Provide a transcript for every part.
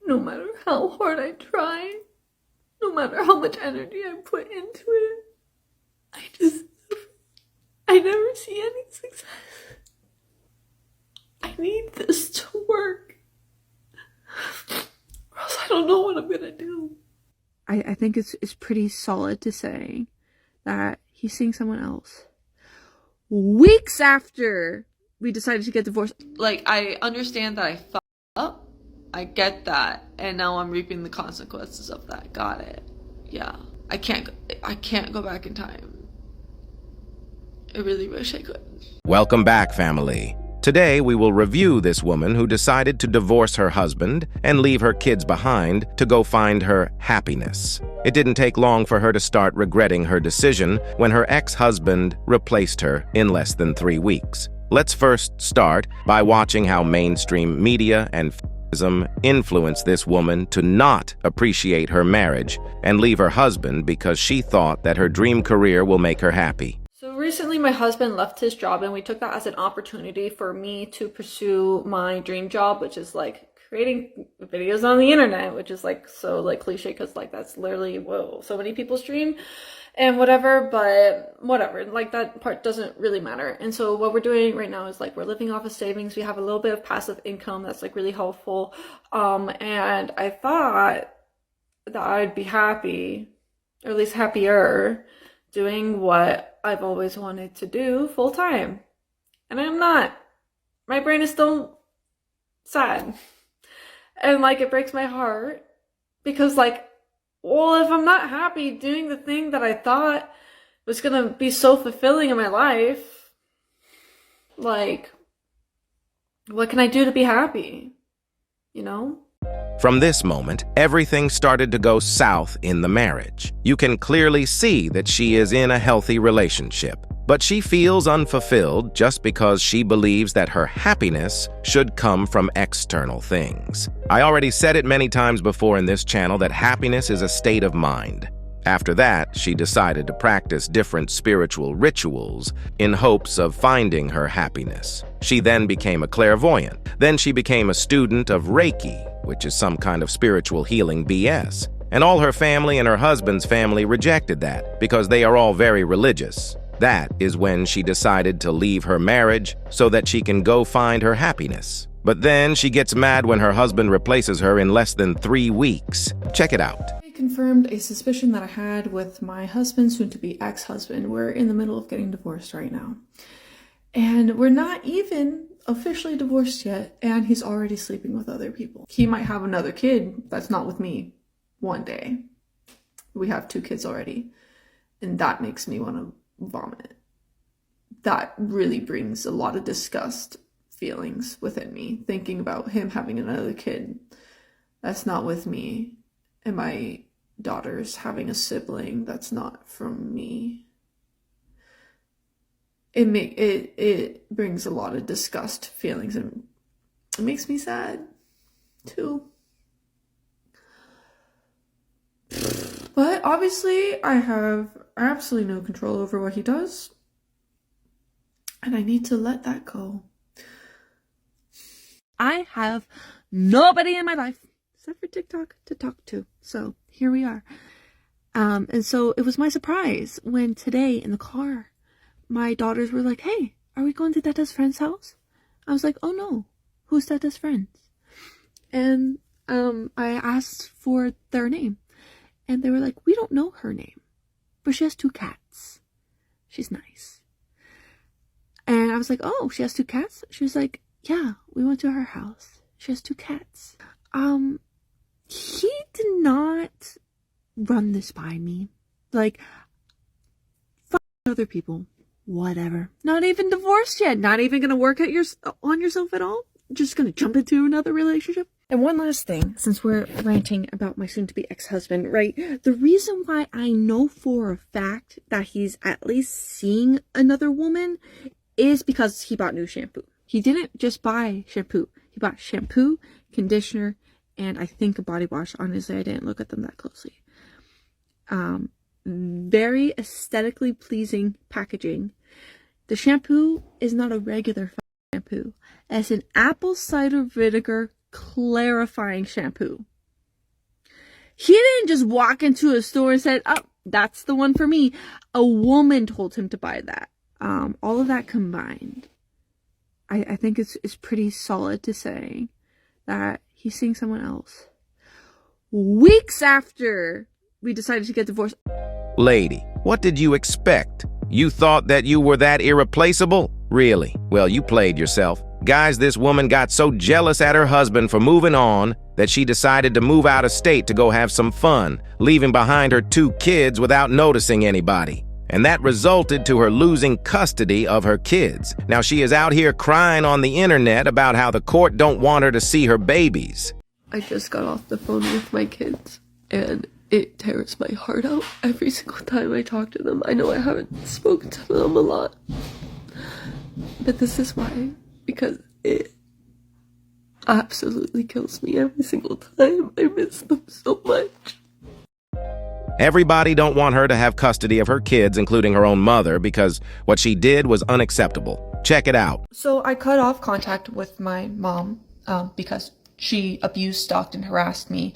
no matter how hard I try, no matter how much energy I put into it, I never see any success. I need this to work, or else I don't know what I'm gonna do. I think it's pretty solid to say that he's seeing someone else weeks after we decided to get divorced. Like, I understand that I fucked up. I get that, and now I'm reaping the consequences of that. Got it. Yeah. I can't go back in time. I really wish I could. Welcome back, family. Today, we will review this woman who decided to divorce her husband and leave her kids behind to go find her happiness. It didn't take long for her to start regretting her decision when her ex-husband replaced her in less than 3 weeks. Let's first start by watching how mainstream media and influenced this woman to not appreciate her marriage and leave her husband because she thought that her dream career will make her happy. So recently my husband left his job, and we took that as an opportunity for me to pursue my dream job, which is like creating videos on the internet, which is like so like cliche because like that's literally so many people's dream and whatever, but whatever, like that part doesn't really matter. And so what we're doing right now is like we're living off of savings. We have a little bit of passive income that's like really helpful, and I thought that I'd be happy, or at least happier, doing what I've always wanted to do full time. And I'm not. My brain is still sad. And like it breaks my heart because like, well, if I'm not happy doing the thing that I thought was gonna be so fulfilling in my life, like, what can I do to be happy? You know? From this moment, everything started to go south in the marriage. You can clearly see that she is in a healthy relationship, but she feels unfulfilled just because she believes that her happiness should come from external things. I already said it many times before in this channel that happiness is a state of mind. After that, she decided to practice different spiritual rituals in hopes of finding her happiness. She then became a clairvoyant. Then she became a student of Reiki, which is some kind of spiritual healing BS. And all her family and her husband's family rejected that because they are all very religious. That is when she decided to leave her marriage so that she can go find her happiness. But then she gets mad when her husband replaces her in less than 3 weeks. Check it out. I confirmed a suspicion that I had with my husband, soon-to-be ex-husband. We're in the middle of getting divorced right now. And we're not even officially divorced yet, and he's already sleeping with other people. He might have another kid that's not with me one day. We have 2 kids already, and that makes me want to vomit. That really brings a lot of disgust feelings within me, thinking about him having another kid that's not with me, and my daughter's having a sibling that's not from me. It brings a lot of disgust feelings, and it makes me sad too. But obviously I have absolutely no control over what he does, and I need to let that go. I have nobody in my life except for TikTok to talk to. So here we are. And so it was my surprise when today in the car, my daughters were like, "Hey, are we going to Dada's friend's house?" I was like, "Oh no, who's Dada's friends?" And I asked for their name, and they were like, "We don't know her name, but she has 2 cats. She's nice." And I was like, "Oh, she has 2 cats?" She was like, "Yeah, we went to her house. She has 2 cats." He did not run this by me. Like, fuck other people. Whatever. Not even divorced yet. Not even gonna work on yourself at all. Just gonna jump into another relationship. And one last thing, since we're ranting about my soon-to-be ex-husband, right? The reason why I know for a fact that he's at least seeing another woman is because he bought new shampoo. He didn't just buy shampoo. He bought shampoo, conditioner, and I think a body wash. Honestly, I didn't look at them that closely. Very aesthetically pleasing packaging. The shampoo is not a regular shampoo. It's an apple cider vinegar clarifying shampoo. He didn't just walk into a store and said, oh, that's the one for me. A woman told him to buy that. All of that combined, I think it's pretty solid to say that he's seeing someone else. Weeks after we decided to get divorced. Lady, what did you expect? You thought that you were that irreplaceable? Really? Well, you played yourself. Guys, this woman got so jealous at her husband for moving on that she decided to move out of state to go have some fun, leaving behind her 2 kids without noticing anybody. And that resulted to her losing custody of her kids. Now she is out here crying on the internet about how the court don't want her to see her babies. I just got off the phone with my kids, and it tears my heart out every single time I talk to them. I know I haven't spoken to them a lot, but this is why, because it absolutely kills me every single time. I miss them so much. Everybody don't want her to have custody of her kids, including her own mother, because what she did was unacceptable. Check it out. So I cut off contact with my mom because she abused, stalked, and harassed me.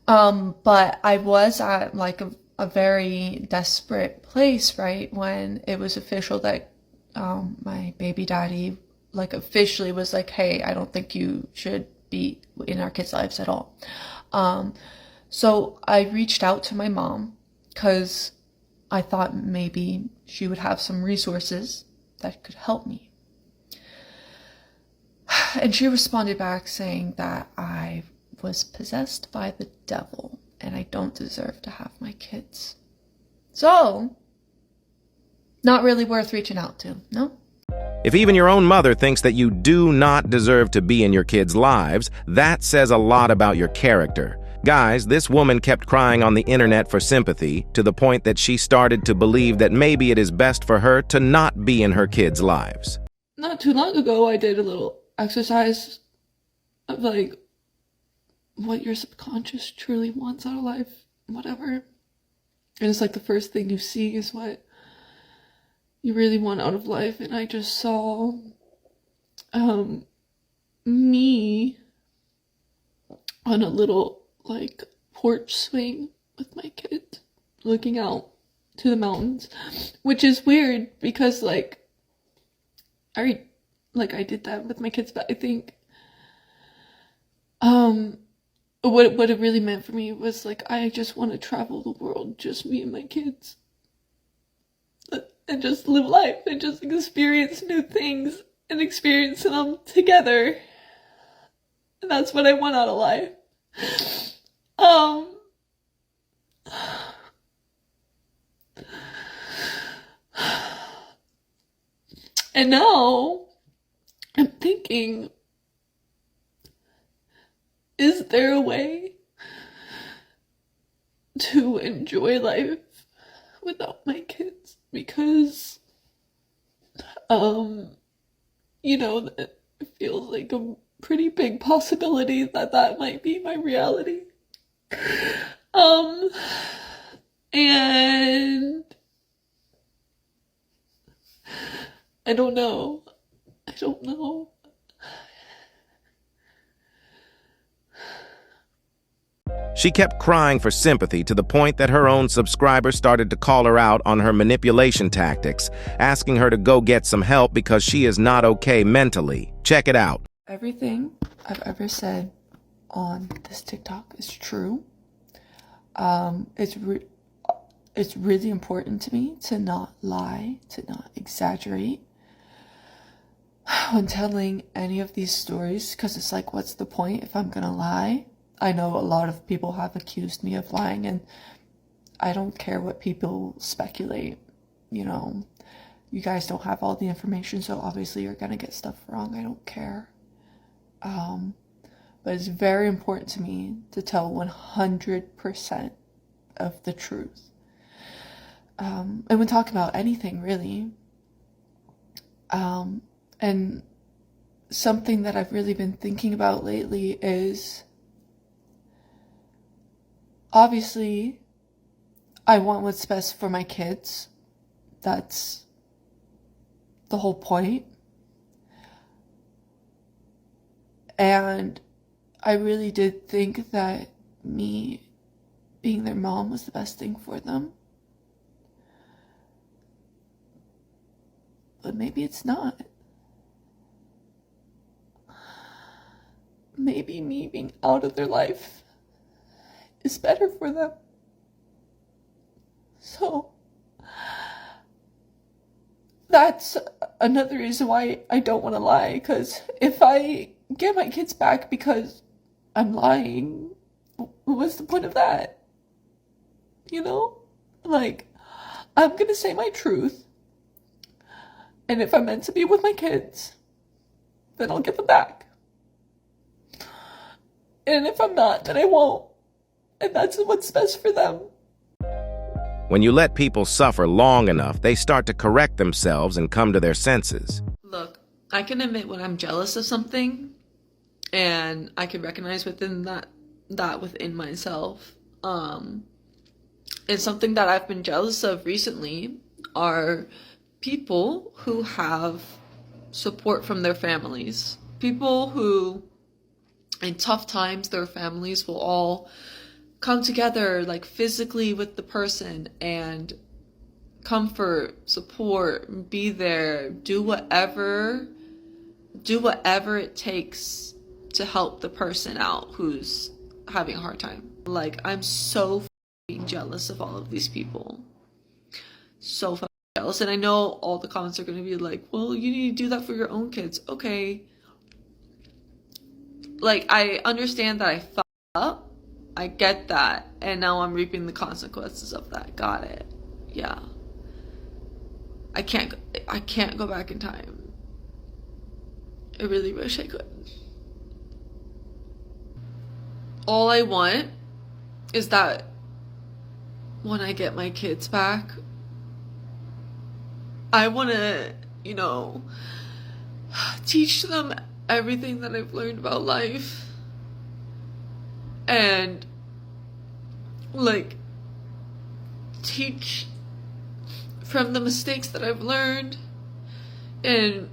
But I was at like a very desperate place, right, when it was official that my baby daddy like officially was like, hey, I don't think you should be in our kids' lives at all. So I reached out to my mom because I thought maybe she would have some resources that could help me. And she responded back saying that I was possessed by the devil and I don't deserve to have my kids. So, not really worth reaching out to, no? If even your own mother thinks that you do not deserve to be in your kids' lives, that says a lot about your character. Guys, this woman kept crying on the internet for sympathy to the point that she started to believe that maybe it is best for her to not be in her kids' lives. Not too long ago, I did a little exercise of like what your subconscious truly wants out of life, whatever. And it's like the first thing you see is what you really want out of life. And I just saw me on a little like porch swing with my kids looking out to the mountains, which is weird because like I did that with my kids, but I think what it really meant for me was like I just want to travel the world, just me and my kids, and just live life and just experience new things and experience them together. And that's what I want out of life. And now I'm thinking, is there a way to enjoy life without my kids? Because, you know, it feels like a pretty big possibility that might be my reality. And I don't know. She kept crying for sympathy to the point that her own subscribers started to call her out on her manipulation tactics, asking her to go get some help because she is not okay mentally. Check it out. Everything I've ever said on this TikTok is true. It's really important to me to not lie, to not exaggerate when telling any of these stories, because it's like, what's the point if I'm gonna lie? I know a lot of people have accused me of lying, and I don't care what people speculate. You know, you guys don't have all the information, so obviously you're gonna get stuff wrong. I don't care. But it's very important to me to tell 100% of the truth. And when talking about anything, really. And something that I've really been thinking about lately is, obviously, I want what's best for my kids. That's the whole point. And I really did think that me being their mom was the best thing for them. But maybe it's not. Maybe me being out of their life is better for them. So that's another reason why I don't want to lie, because if I get my kids back because I'm lying, what's the point of that? You know? Like, I'm gonna say my truth, and if I'm meant to be with my kids, then I'll get them back. And if I'm not, then I won't. And that's what's best for them. When you let people suffer long enough, they start to correct themselves and come to their senses. Look, I can admit when I'm jealous of something, and I can recognize within that within myself. And something that I've been jealous of recently are people who have support from their families. People who, in tough times, their families will all come together, like physically with the person, and comfort, support, be there, do whatever it takes to help the person out who's having a hard time. Like, I'm so fucking jealous of all of these people. So fucking jealous. And I know all the comments are going to be like, well, you need to do that for your own kids. Okay. Like, I understand that I fucked up. I get that. And now I'm reaping the consequences of that. Got it. Yeah. I can't go back in time. I really wish I could. All I want is that when I get my kids back, I want to, teach them everything that I've learned about life. And, teach from the mistakes that I've learned, and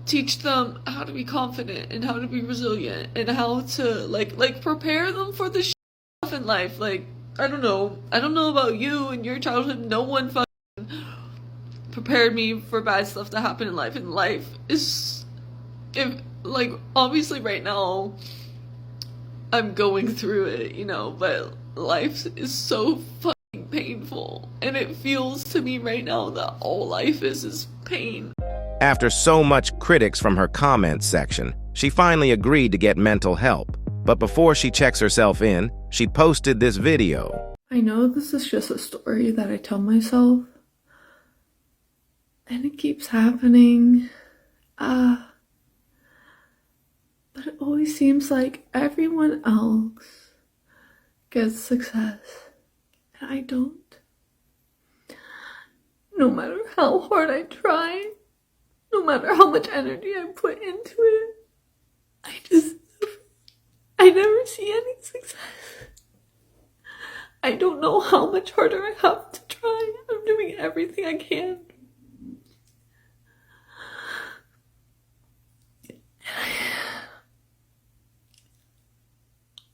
teach them how to be confident and how to be resilient and how to prepare them for the stuff in life. Like, I don't know about you and your childhood. No one fucking prepared me for bad stuff that happened in life. And life is, obviously right now I'm going through it, but life is so fucking painful. And it feels to me right now that all life is pain. After so much critics from her comments section, she finally agreed to get mental help. But before she checks herself in, she posted this video. I know this is just a story that I tell myself, and it keeps happening. But it always seems like everyone else gets success, and I don't. No matter how hard I try, no matter how much energy I put into it, I never see any success. I don't know how much harder I have to try. I'm doing everything I can.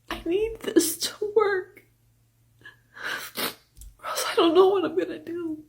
I need this to work, or else I don't know what I'm gonna do.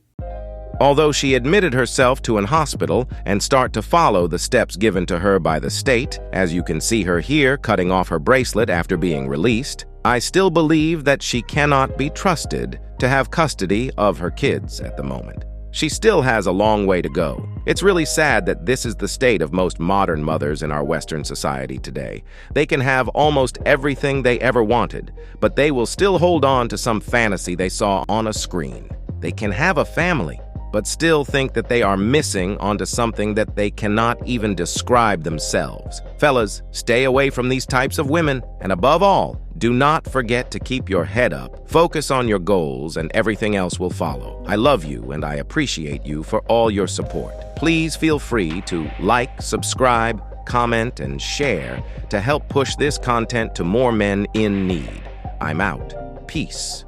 Although she admitted herself to an hospital and start to follow the steps given to her by the state, as you can see her here cutting off her bracelet after being released, I still believe that she cannot be trusted to have custody of her kids at the moment. She still has a long way to go. It's really sad that this is the state of most modern mothers in our Western society today. They can have almost everything they ever wanted, but they will still hold on to some fantasy they saw on a screen. They can have a family, but still think that they are missing onto something that they cannot even describe themselves. Fellas, stay away from these types of women, and above all, do not forget to keep your head up, focus on your goals, and everything else will follow. I love you, and I appreciate you for all your support. Please feel free to like, subscribe, comment, and share to help push this content to more men in need. I'm out. Peace.